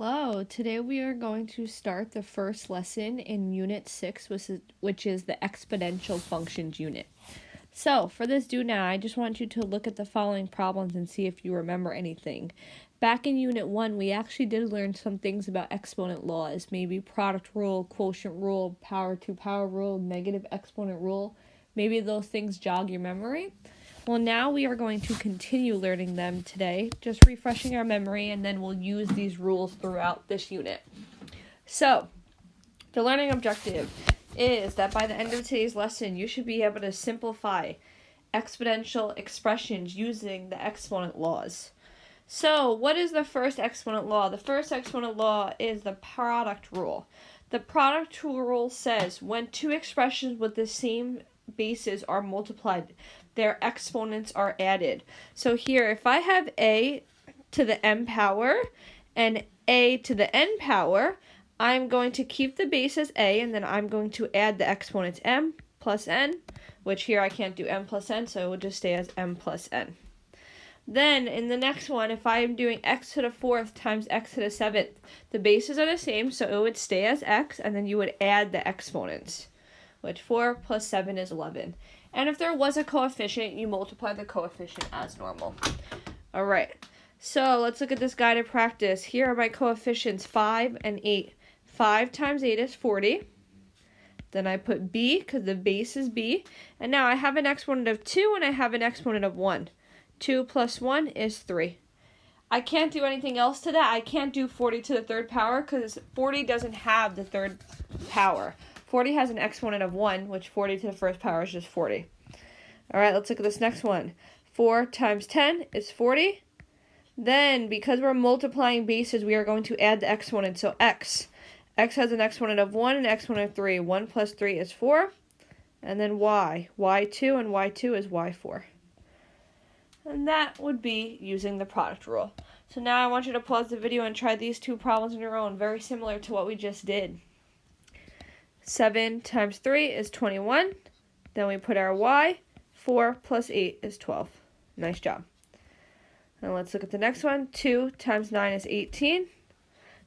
Hello, today we are going to start the first lesson in Unit 6, which is the exponential functions unit. So, for this do now, I just want you to look at the following problems and see if you remember anything. Back in Unit 1, we actually did learn some things about exponent laws, maybe product rule, quotient rule, power to power rule, negative exponent rule. Maybe those things jog your memory. Well, now we are going to continue learning them today, just refreshing our memory, and then we'll use these rules throughout this unit. So, the learning objective is that by the end of today's lesson, you should be able to simplify exponential expressions using the exponent laws. So, what is the first exponent law? The first exponent law is the product rule. The product rule says when two expressions with the same bases are multiplied, their exponents are added. So here, if I have a to the m power and a to the n power, I'm going to keep the base as a, and then I'm going to add the exponents m plus n, which here I can't do m plus n, so it will just stay as m plus n. Then in the next one, if I am doing x to the 4th times x to the 7th, the bases are the same, so it would stay as x, and then you would add the exponents, which 4 plus 7 is 11. And if there was a coefficient, you multiply the coefficient as normal. All right, so let's look at this guided practice. Here are my coefficients, 5 and 8. 5 times 8 is 40. Then I put b, because the base is b. And now I have an exponent of 2 and I have an exponent of 1. 2 plus 1 is 3. I can't do anything else to that. I can't do 40 to the 3rd power because 40 doesn't have the 3rd power. 40 has an exponent of 1, which 40 to the 1st power is just 40. All right, let's look at this next one. 4 times 10 is 40. Then, because we're multiplying bases, we are going to add the exponent. So x has an exponent of 1 and an exponent of 3. 1 plus 3 is 4. And then y2, and y2 is y4. And that would be using the product rule. So now I want you to pause the video and try these two problems on your own, very similar to what we just did. 7 times 3 is 21. Then we put our y. 4 plus 8 is 12. Nice job. Now let's look at the next one. 2 times 9 is 18.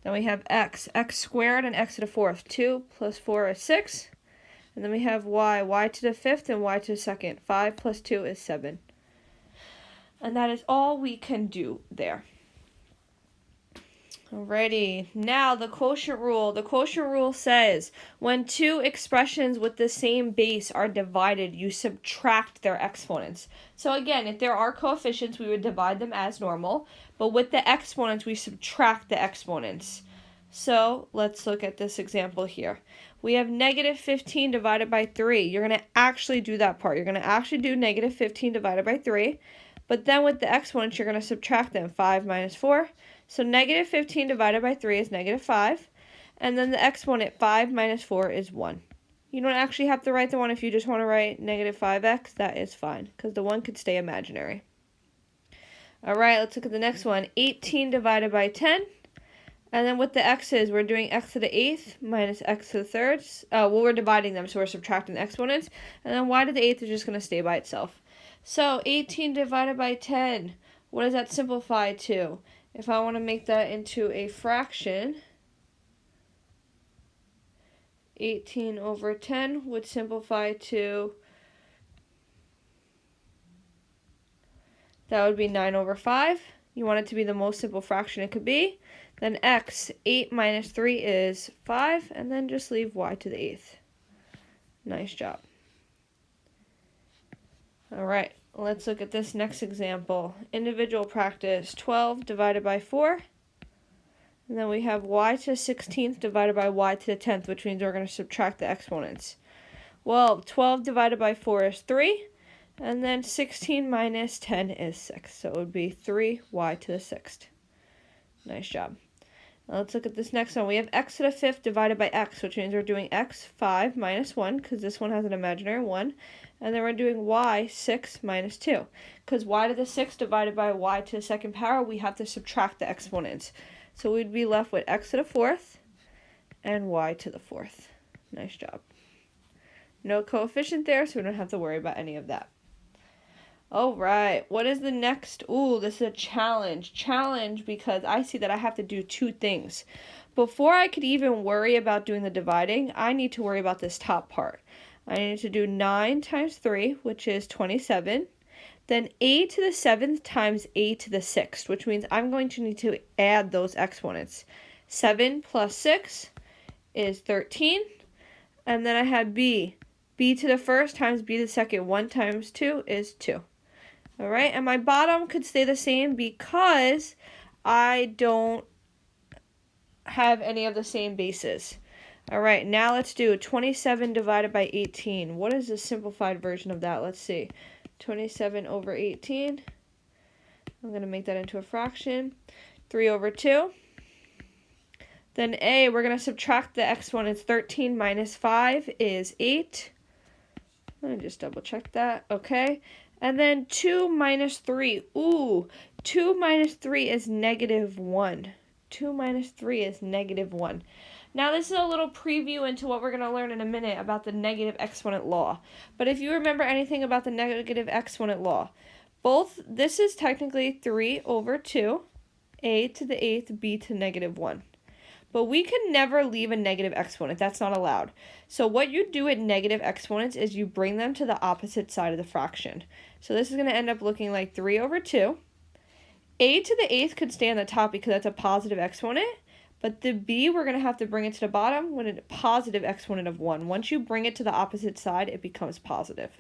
Then we have x squared and x to the 4th. 2 plus 4 is 6. And then we have y to the 5th and y to the 2nd. 5 plus 2 is 7. And that is all we can do there. Alrighty, now the quotient rule. The quotient rule says when two expressions with the same base are divided, you subtract their exponents. So again, if there are coefficients, we would divide them as normal, but with the exponents, we subtract the exponents. So let's look at this example here. We have negative 15 divided by 3. You're going to actually do that part. You're going to actually do negative 15 divided by 3, but then with the exponents, you're going to subtract them. 5 minus 4. So negative 15 divided by 3 is negative 5. And then the exponent 5 minus 4 is 1. You don't actually have to write the 1 if you just want to write negative 5x. That is fine, because the 1 could stay imaginary. Alright, let's look at the next one. 18 divided by 10. And then with the x's, we're doing x to the 8th minus x to the 3rd. Well, we're dividing them, so we're subtracting the exponents. And then y to the 8th is just going to stay by itself. So 18 divided by 10, what does that simplify to? If I want to make that into a fraction, 18 over 10 would simplify to, that would be 9 over 5. You want it to be the most simple fraction it could be. Then x, 8 minus 3 is 5, and then just leave y to the 8th. Nice job. All right, let's look at this next example. Individual practice, 12 divided by 4. And then we have y to the 16th divided by y to the 10th, which means we're going to subtract the exponents. Well, 12 divided by 4 is 3. And then 16 minus 10 is 6. So it would be 3y to the 6th. Nice job. Now let's look at this next one. We have x to the 5th divided by x, which means we're doing x, 5 minus 1, because this one has an imaginary 1. And then we're doing y, 6 minus 2. Because y to the 6th divided by y to the 2nd power, we have to subtract the exponents. So we'd be left with x to the 4th and y to the 4th. Nice job. No coefficient there, so we don't have to worry about any of that. All right, what is the next? Ooh, this is a challenge. Challenge because I see that I have to do two things. Before I could even worry about doing the dividing, I need to worry about this top part. I need to do 9 times 3, which is 27. Then a to the 7th times a to the 6th, which means I'm going to need to add those exponents. 7 plus 6 is 13. And then I have b. b to the first times b to the second. 1 times 2 is 2. All right, and my bottom could stay the same because I don't have any of the same bases. All right, now let's do 27 divided by 18. What is the simplified version of that? Let's see. 27 over 18. I'm going to make that into a fraction. 3 over 2. Then a, we're going to subtract the exponents. 13 minus 5 is 8. Let me just double check that. Okay. And then 2 minus 3. Ooh, 2 minus 3 is negative 1. 2 minus 3 is negative 1. Now this is a little preview into what we're going to learn in a minute about the negative exponent law. But if you remember anything about the negative exponent law, this is technically 3 over 2, a to the 8th, b to negative 1. But we can never leave a negative exponent. That's not allowed. So what you do at negative exponents is you bring them to the opposite side of the fraction. So this is going to end up looking like 3 over 2. A to the 8th could stay on the top because that's a positive exponent. But the b, we're going to have to bring it to the bottom with a positive exponent of 1. Once you bring it to the opposite side, it becomes positive.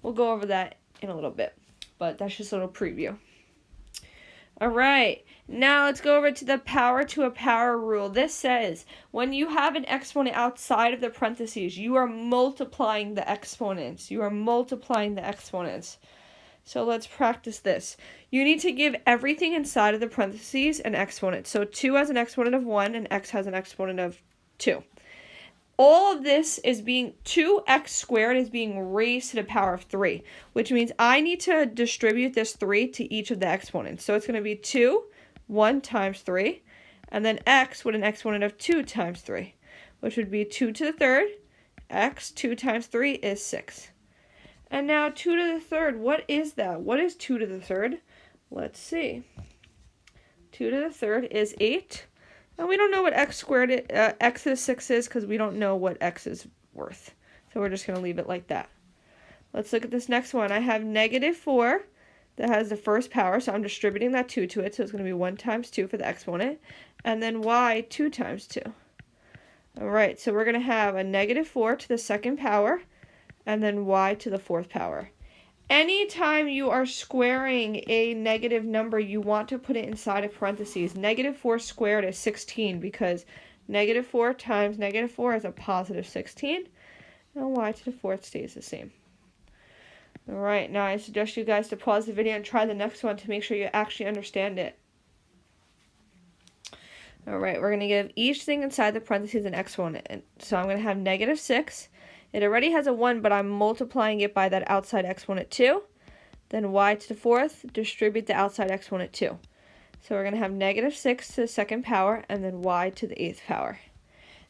We'll go over that in a little bit. But that's just a little preview. All right, now let's go over to the power to a power rule. This says when you have an exponent outside of the parentheses, you are multiplying the exponents. You are multiplying the exponents. So let's practice this. You need to give everything inside of the parentheses an exponent. So 2 has an exponent of 1 and x has an exponent of 2. All of this is 2x squared is being raised to the power of 3, which means I need to distribute this 3 to each of the exponents. So it's going to be 2, 1 times 3, and then x with an exponent of 2 times 3, which would be 2 to the third. X, 2 times 3 is 6. And now 2 to the third, what is that? What is 2 to the third? Let's see. 2 to the third is 8. And we don't know what x squared, x to the 6 is because we don't know what x is worth. So we're just going to leave it like that. Let's look at this next one. I have negative 4 that has the first power, so I'm distributing that 2 to it. So it's going to be 1 times 2 for the exponent. And then y, 2 times 2. All right, so we're going to have a negative 4 to the second power, and then y to the fourth power. Anytime you are squaring a negative number, you want to put it inside of parentheses. Negative 4 squared is 16 because negative 4 times negative 4 is a positive 16. And y to the fourth stays the same. All right, now I suggest you guys to pause the video and try the next one to make sure you actually understand it. All right, we're going to give each thing inside the parentheses an exponent. So I'm going to have negative 6. It already has a 1, but I'm multiplying it by that outside exponent 2. Then y to the fourth, distribute the outside exponent 2. So we're going to have negative 6 to the second power, and then y to the 8th power.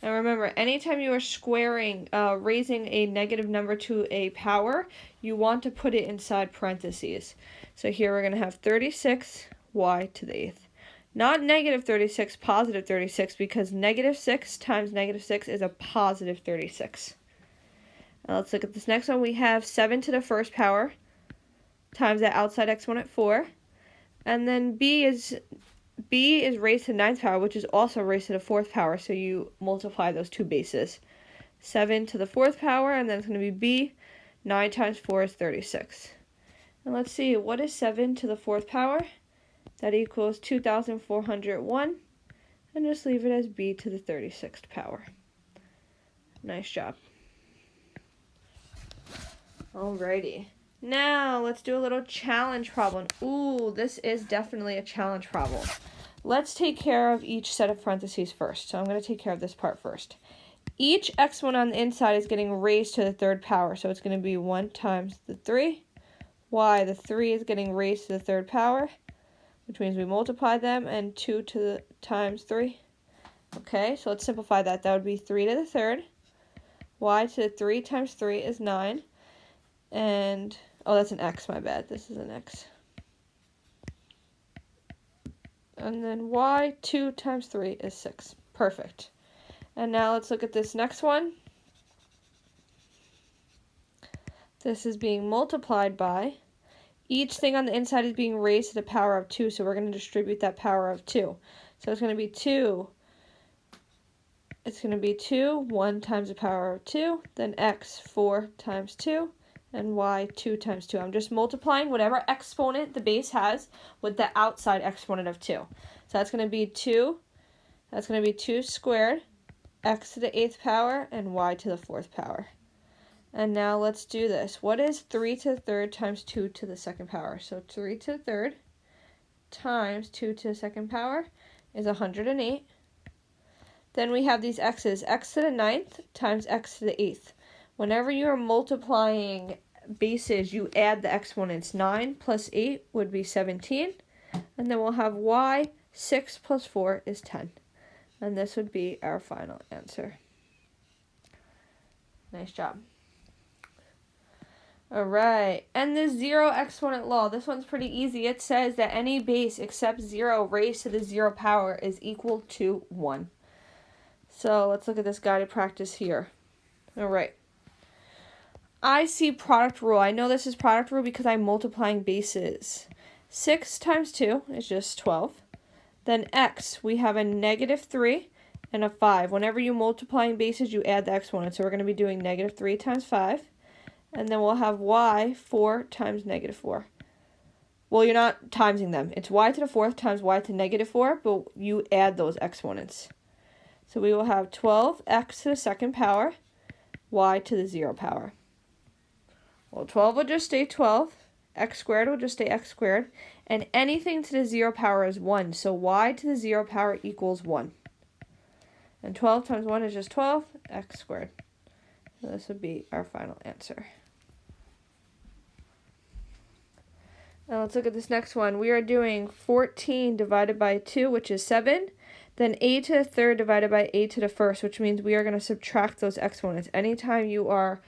And remember, anytime you are squaring, raising a negative number to a power, you want to put it inside parentheses. So here we're going to have 36 y to the 8th. Not negative 36, positive 36, because negative 6 times negative 6 is a positive 36. Now let's look at this next one. We have 7 to the first power times that outside exponent 4. And then b is raised to the 9th power, which is also raised to the 4th power. So you multiply those two bases. 7 to the 4th power, and then it's going to be b. 9 times 4 is 36. And let's see, what is 7 to the 4th power? That equals 2,401. And just leave it as b to the 36th power. Nice job. Alrighty. Now, let's do a little challenge problem. Ooh, this is definitely a challenge problem. Let's take care of each set of parentheses first. So I'm going to take care of this part first. Each exponent on the inside is getting raised to the third power. So it's going to be 1 times the 3. Y, the 3 is getting raised to the third power, which means we multiply them, and 2 to the times 3. Okay, so let's simplify that. That would be 3 to the third. Y to the 3 times 3 is 9. And Oh, that's an x, my bad. This is an x. And then y, 2 times 3 is 6. Perfect. And now let's look at this next one. This is being multiplied by, each thing on the inside is being raised to the power of 2, so we're going to distribute that power of 2. So it's going to be 2. It's going to be 2, 1 times the power of 2, then x, 4 times 2, and y, 2 times 2. I'm just multiplying whatever exponent the base has with the outside exponent of 2. So that's going to be 2. That's going to be 2 squared, x to the 8th power, and y to the 4th power. And now let's do this. What is 3 to the 3rd times 2 to the 2nd power? So 3 to the 3rd times 2 to the 2nd power is 108. Then we have these x's, x to the 9th times x to the 8th. Whenever you are multiplying bases, you add the exponents. 9 plus 8 would be 17. And then we'll have y, 6 plus 4 is 10. And this would be our final answer. Nice job. Alright, and the zero exponent law. This one's pretty easy. It says that any base except 0 raised to the 0 power is equal to 1. So let's look at this guided practice here. Alright. I see product rule. I know this is product rule because I'm multiplying bases. 6 times 2 is just 12. Then x, we have a negative 3 and a 5. Whenever you're multiplying bases, you add the exponent. So we're going to be doing negative 3 times 5. And then we'll have y, 4 times negative 4. Well, you're not timesing them. It's y to the 4th times y to negative 4, but you add those exponents. So we will have 12x to the 2nd power, y to the 0 power. Well, 12 will just stay 12. X squared will just stay x squared. And anything to the 0 power is 1. So y to the 0 power equals 1. And 12 times 1 is just 12, x squared. So this would be our final answer. Now let's look at this next one. We are doing 14 divided by 2, which is 7. Then a to the 3rd divided by a to the 1st, which means we are going to subtract those exponents. Anytime you are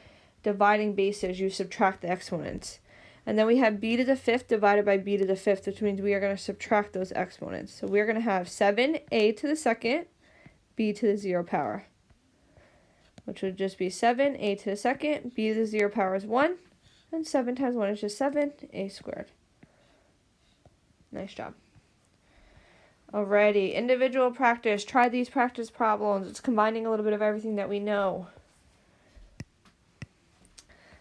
dividing bases, you subtract the exponents. And then we have b to the 5th divided by b to the 5th, which means we are going to subtract those exponents. So we are going to have 7a to the 2nd, b to the 0 power, which would just be 7a to the 2nd, b to the 0 power is 1, and 7 times 1 is just 7, a squared. Nice job. Alrighty, individual practice. Try these practice problems. It's combining a little bit of everything that we know.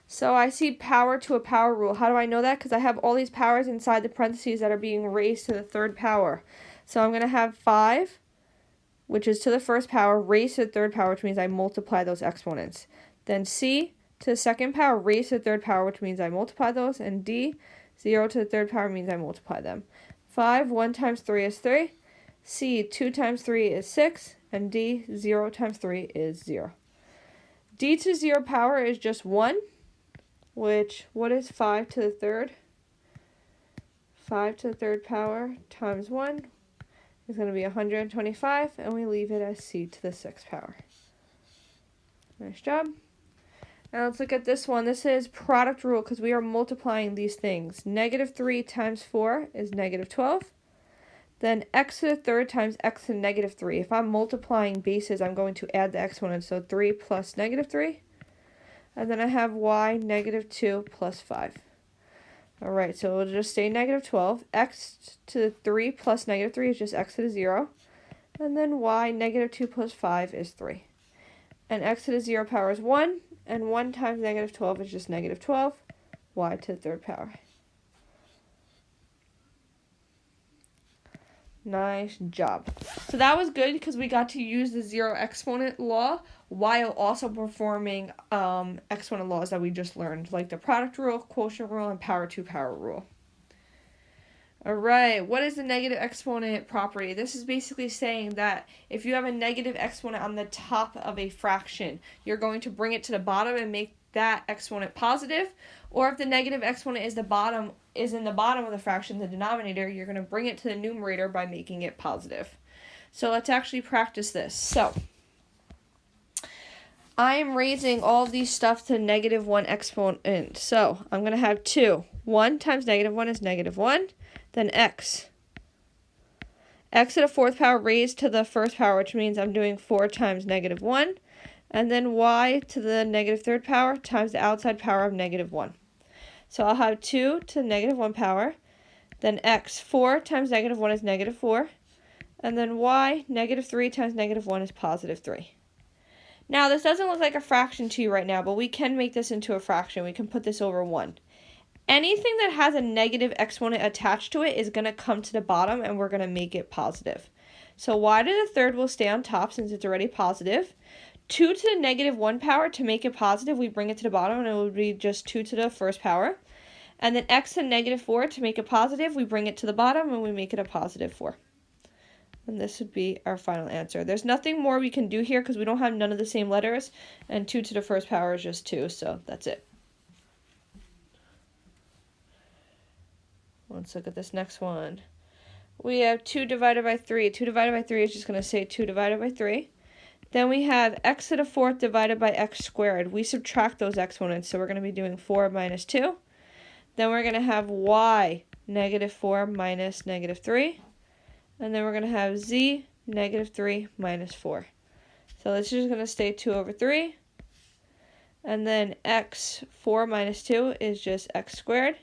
So I see power to a power rule. How do I know that? Because I have all these powers inside the parentheses that are being raised to the 3rd power. So I'm going to have 5, which is to the 1st power, raised to the 3rd power, which means I multiply those exponents. Then c to the 2nd power, raised to the 3rd power, which means I multiply those. And d, 0 to the 3rd power means I multiply them. 5, 1 times 3 is 3. C, 2 times 3 is 6. And D, 0 times 3 is 0. D to 0 power is just 1, which, what is 5 to the 3rd? 5 to the 3rd power times 1 is going to be 125, and we leave it as c to the 6th power. Nice job. Now let's look at this one. This is product rule because we are multiplying these things. Negative 3 times 4 is negative 12. Then x to the 3rd times x to the negative 3. If I'm multiplying bases, I'm going to add the exponents. So 3 plus negative 3. And then I have y, negative 2 plus 5. Alright, so we'll just say negative 12. X to the 3 plus negative 3 is just x to the 0. And then y, negative 2 plus 5 is 3. And x to the 0 power is 1. And 1 times negative 12 is just negative 12. Y to the 3rd power. Nice job. So that was good because we got to use the 0 exponent law while also performing exponent laws that we just learned, like the product rule, quotient rule, and power to power rule. Alright, what is the negative exponent property? This is basically saying that if you have a negative exponent on the top of a fraction, you're going to bring it to the bottom and make that exponent positive. Or if the negative exponent is in the bottom of the fraction, the denominator, you're going to bring it to the numerator by making it positive. So let's actually practice this. So I am raising all of these stuff to negative 1 exponent. So I'm going to have 2. 1 times negative 1 is negative 1. Then x. X to the 4th power raised to the 1st power, which means I'm doing 4 times negative 1. And then y to the negative 3rd power times the outside power of negative 1. So I'll have 2 to the negative 1 power. Then x. 4 times negative 1 is negative 4. And then y, negative 3 times negative 1 is positive 3. Now, this doesn't look like a fraction to you right now, but we can make this into a fraction. We can put this over 1. Anything that has a negative exponent attached to it is going to come to the bottom, and we're going to make it positive. So y to the 3rd will stay on top since it's already positive. 2 to the negative 1 power, to make it positive, we bring it to the bottom, and it will be just 2 to the 1st power. And then x to the negative 4, to make it positive, we bring it to the bottom, and we make it a positive 4. And this would be our final answer. There's nothing more we can do here because we don't have none of the same letters. And 2 to the 1st power is just 2, so that's it. Let's look at this next one. We have 2 divided by 3. 2 divided by 3 is just going to say 2 divided by 3. Then we have x to the 4th divided by x squared. We subtract those exponents, so we're going to be doing 4 minus 2. Then we're going to have y, negative 4 minus negative 3. And then we're going to have z, negative 3 minus 4. So this is just going to stay 2 over 3. And then x, 4 minus 2 is just x squared.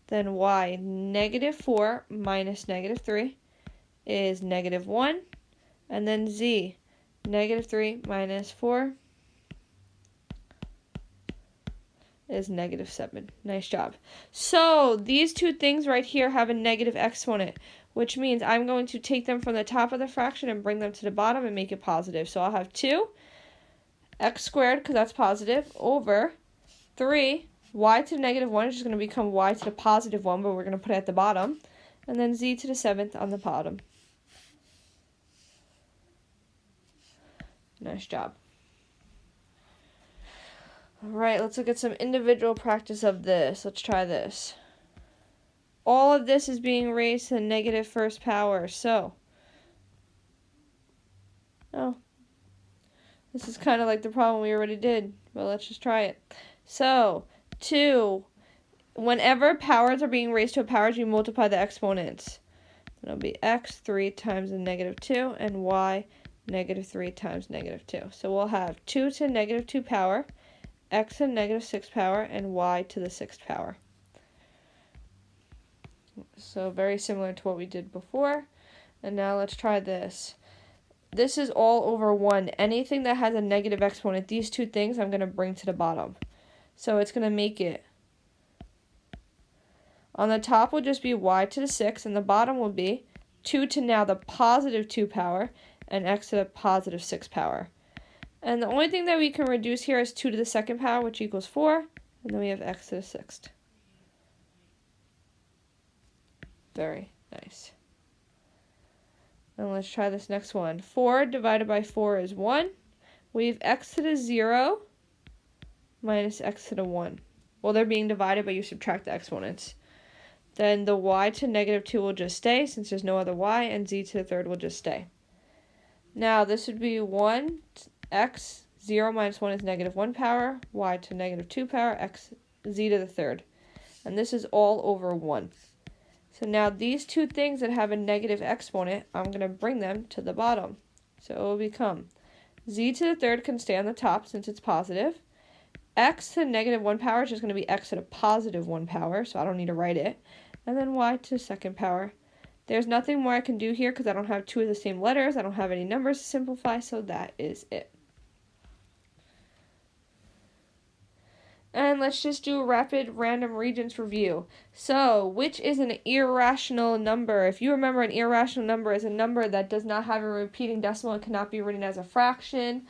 Then y, negative 4 minus negative 3 is negative 1. And then z, negative 3 minus 4 is negative 7. Nice job. So these two things right here have a negative exponent, which means I'm going to take them from the top of the fraction and bring them to the bottom and make it positive. So I'll have 2 x squared, because that's positive, over 3 y to the negative 1 is just going to become y to the positive 1, but we're going to put it at the bottom. And then z to the 7th on the bottom. Nice job. Alright, let's look at some individual practice of this. Let's try this. All of this is being raised to the negative 1st power, so this is kind of like the problem we already did, but let's just try it. So 2, whenever powers are being raised to a power, you multiply the exponents. It'll be x 3 times the negative 2 and y negative 3 times negative 2. So we'll have 2 to the negative 2 power, x to the negative 6 power, and y to the 6th power. So very similar to what we did before. And now let's try this. This is all over 1. Anything that has a negative exponent, these two things I'm going to bring to the bottom. So it's going to make it, on the top will just be y to the 6, and the bottom will be 2 to now the positive 2 power, and x to the positive 6 power. And the only thing that we can reduce here is 2 to the 2nd power, which equals 4, and then we have x to the 6th. Very nice. And let's try this next one. 4 divided by 4 is 1. We have x to the 0 minus x to the 1. Well, they're being divided, but you subtract the exponents. Then the y to negative 2 will just stay, since there's no other y, and z to the 3rd will just stay. Now, this would be 1, x, 0 minus 1 is negative 1 power, y to negative 2 power, x, z to the 3rd. And this is all over 1. So now these two things that have a negative exponent, I'm going to bring them to the bottom. So it will become z to the 3rd can stay on the top since it's positive. X to the negative 1 power is just going to be x to the positive 1 power, so I don't need to write it. And then y to the 2nd power. There's nothing more I can do here because I don't have two of the same letters. I don't have any numbers to simplify, so that is it. And let's just do a rapid random regions review. So, which is an irrational number? If you remember, an irrational number is a number that does not have a repeating decimal and cannot be written as a fraction.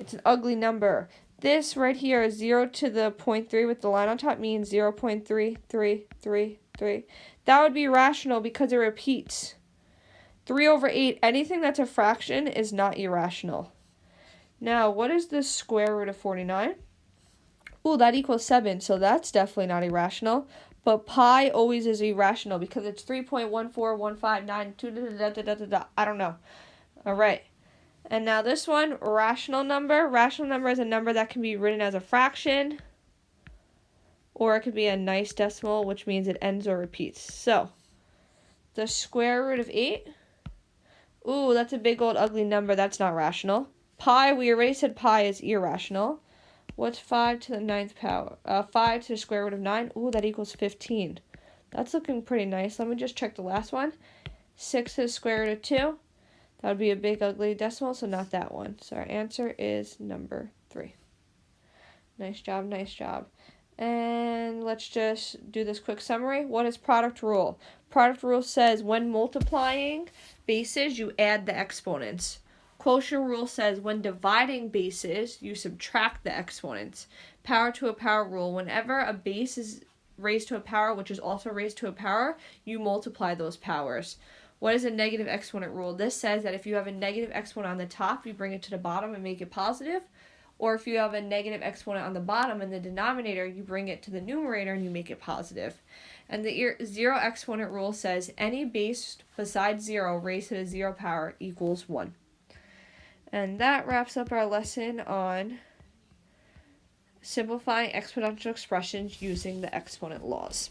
It's an ugly number. This right here is 0 to the 0.3 with the line on top means 0.3333. That would be irrational because it repeats. 3 over 8, anything that's a fraction is not irrational. Now, what is the square root of 49? Ooh, that equals 7, so that's definitely not irrational. But pi always is irrational because it's 3.14159. I don't know. All right. And now this one, rational number. Rational number is a number that can be written as a fraction, or it could be a nice decimal, which means it ends or repeats. So, the square root of 8. Ooh, that's a big old ugly number. That's not rational. Pi, we already said pi is irrational. What's 5 to the 9th power? 5 to the square root of 9. Ooh, that equals 15. That's looking pretty nice. Let me just check the last one. 6 to the square root of 2. That would be a big ugly decimal, so not that one. So our answer is number 3. Nice job, nice job. And let's just do this quick summary. What is product rule? Product rule says when multiplying bases, you add the exponents. Quotient rule says when dividing bases, you subtract the exponents. Power to a power rule, whenever a base is raised to a power, which is also raised to a power, you multiply those powers. What is a negative exponent rule? This says that if you have a negative exponent on the top, you bring it to the bottom and make it positive. Or if you have a negative exponent on the bottom in the denominator, you bring it to the numerator and you make it positive. And the zero exponent rule says any base besides 0 raised to the 0 power equals 1. And that wraps up our lesson on simplifying exponential expressions using the exponent laws.